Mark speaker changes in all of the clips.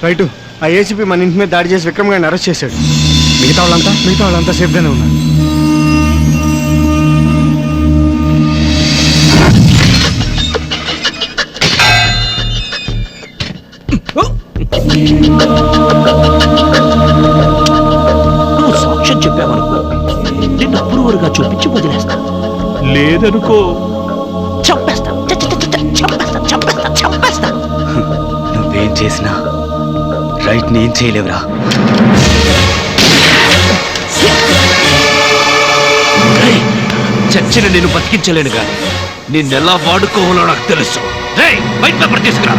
Speaker 1: Right. ఆ ACP మన ఇంటి మీద దాడి చేసి విక్రమ్ గారిని అరెస్ట్ చేశాడు. మిగతా వాళ్ళంతా సేఫ్గానే ఉన్నారు.
Speaker 2: నువ్వు సాక్ష్యం చెప్పావనుకో, నిన్ను అప్రూవర్గా చూపించి వదిలేస్తా. లేదనుకో చంపేస్తా.
Speaker 3: నువ్వేం చేసినా రైట్ నేను చేయలేవురా.
Speaker 2: చచ్చిన నేను బతికించలేను కానీ నిన్నెలా వాడుకోవాలో నాకు తెలుసు. వైట్ పేపర్ తీసుకురా.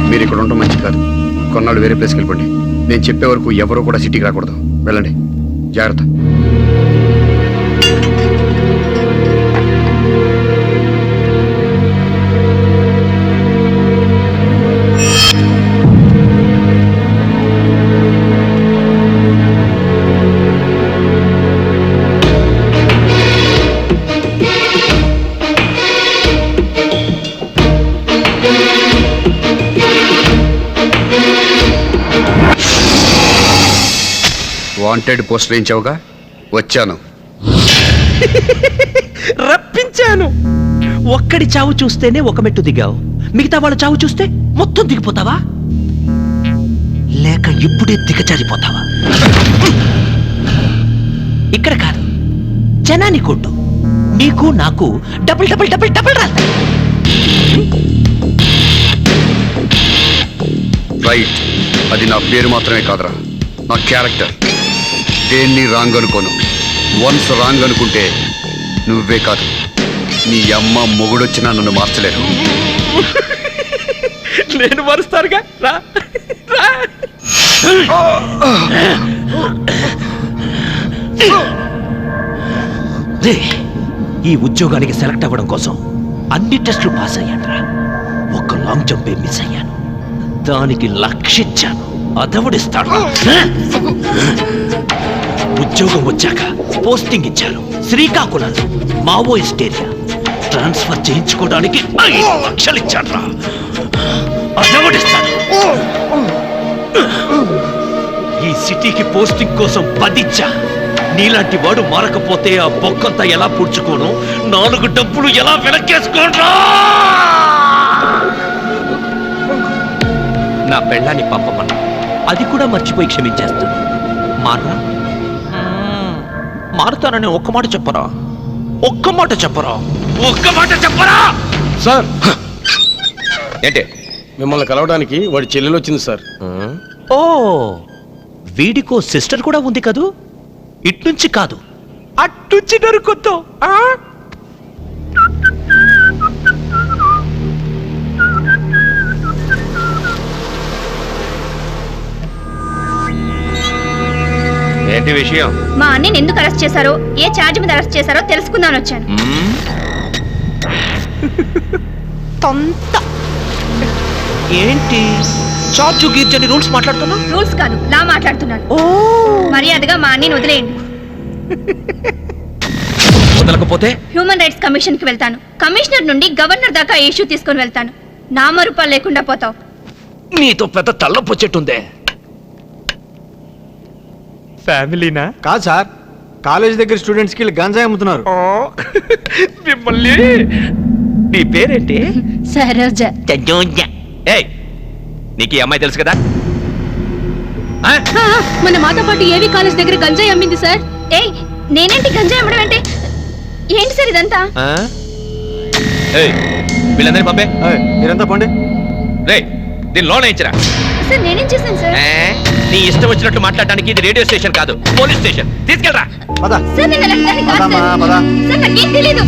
Speaker 1: మీరు ఇక్కడ ఉండటం మంచి కాదు. కొన్నాళ్ళు వేరే ప్లేస్కి వెళ్ళిపోండి. నేను చెప్పే వరకు ఎవరూ కూడా సిటీకి రాకూడదు. వెళ్ళండి, జాగ్రత్త. వాంటెడ్ పోస్టర్ వేయించావుగా, వచ్చాను.
Speaker 2: రప్పించాను. ఒక్కడి చావు చూస్తేనే ఒక మెట్టు దిగావు, మిగతా వాళ్ళ చావు చూస్తే మొత్తం దిగిపోతావా, లేక ఇప్పుడే దిగజారిపోతావా? ఇక్కడ కాదు, జనాన్ని కొట్టు. నీకు నాకు డబుల్ డబుల్ డబుల్ డబుల్ రాస్తా.
Speaker 1: రైట్. అది నా పేరు మాత్రమే కాదురా, నా క్యారెక్టర్. దేన్ని రాంగ్ అనుకోను. వన్స్ రాంగ్ అనుకుంటే నువ్వే కాదు, నీ అమ్మ మొగుడొచ్చినా నన్ను మార్చలేరు.
Speaker 2: నేను మారుస్తానుగా. రా రా. ఈ ఉద్యోగానికి సెలెక్ట్ అవ్వడం కోసం అన్ని టెస్టులు పాస్ అయ్యాను. ఒక్క లాంగ్ జంపే మిస్ అయ్యాను. దానికి లక్షించాను. అదవుడిస్తాడు. ఉద్యోగం వచ్చాక పోస్టింగ్ ఇచ్చారు శ్రీకాకుళం, మావోయిస్ట్ ఏరియా. ట్రాన్స్ఫర్ చేయించుకోవడానికి 5 లక్షలు ఇచ్చాడు. అదవుడిస్తాడు. ఈ సిటీకి పోస్టింగ్ కోసం 10 ఇచ్చా. నీలాంటి వాడు మారకపోతే ఆ బొక్కంతా ఎలా పూడ్చుకోను, 4 డబ్బులు ఎలా వెనక్కేసుకోను. నా పెళ్ళాన్ని పంపమన్నా, అది కూడా మర్చిపోయి క్షమించేస్తాను. మారా, మారుతానని ఒక్క మాట చెప్పరా? ఒక్క మాట చెప్పరా? ఒక్క మాట చెప్పరా?
Speaker 4: సార్,
Speaker 2: ఏంటి?
Speaker 4: మిమ్మల్ని కలవడానికి వాడి చెల్లెలు వచ్చింది సార్.
Speaker 2: ఓ, వీడికో సిస్టర్ కూడా ఉంది కదూ. ఇట్నుంచి కాదు, అట్నుంచి నరుకొద్దు. ఏంటి విషయం?
Speaker 5: మా అన్నని ఎందుకు అరెస్ట్ చేశారో, ఏ ఛార్జ్ మీద అరెస్ట్ చేశారో తెలుసుకుందామని వచ్చాను.
Speaker 2: ఏంటి చార్జు గీర్జని రూల్స్ మాట్లాడుతున్నా?
Speaker 5: రూల్స్ కాదు, లా మాట్లాడుతున్నాను. మర్యాదగా మా అన్నని వదిలేయండి.
Speaker 2: వదలకపోతే
Speaker 5: హ్యూమన్ రైట్స్ కమిషన్ కి వెళ్తాను. కమిషనర్ నుండి గవర్నర్ దాకా ఇష్యూ తీసుకొని వెళ్తాను. నామరూపాలు లేకుండా పోతావు.
Speaker 2: నీతో పెద్ద తల్లపొచ్చెట్టుందే. ఫ్యామిలీనా?
Speaker 1: కాదు సార్, కాలేజ్ దగ్గర స్టూడెంట్స్కి వీళ్ళు గంజాయి అమ్ముతున్నారు.
Speaker 2: మిమ్మల్ని. నీ పేరేంటి?
Speaker 5: సరోజ.
Speaker 2: ఏయ్, నీకు ఈ అమ్మాయి తెలుసు కదా?
Speaker 5: మన మాతో పాటు ఏవి కాలేజ్ దగ్గర గంజాయి అమ్మింది సార్. ఏయ్, నేనేంటి గంజాయి అమ్మడం అంటే? ఏంటి సార్ ఇదంతా?
Speaker 2: వీళ్ళందరినీ పంపే.
Speaker 1: మీరంతా పండి.
Speaker 2: రే, దీని లోన్ ఇచ్చిరా.
Speaker 5: సార్ నేనేం చేశాను సార్?
Speaker 2: నీ ఇష్టం వచ్చినట్టు మాట్లాడడానికి ఇది రేడియో స్టేషన్ కాదు, పోలీస్ స్టేషన్. తీసుకెళ్ళరా.
Speaker 5: సార్ నేను అలాంటి దాన్ని కాదు సార్. సార్ నాకేం తెలీదు.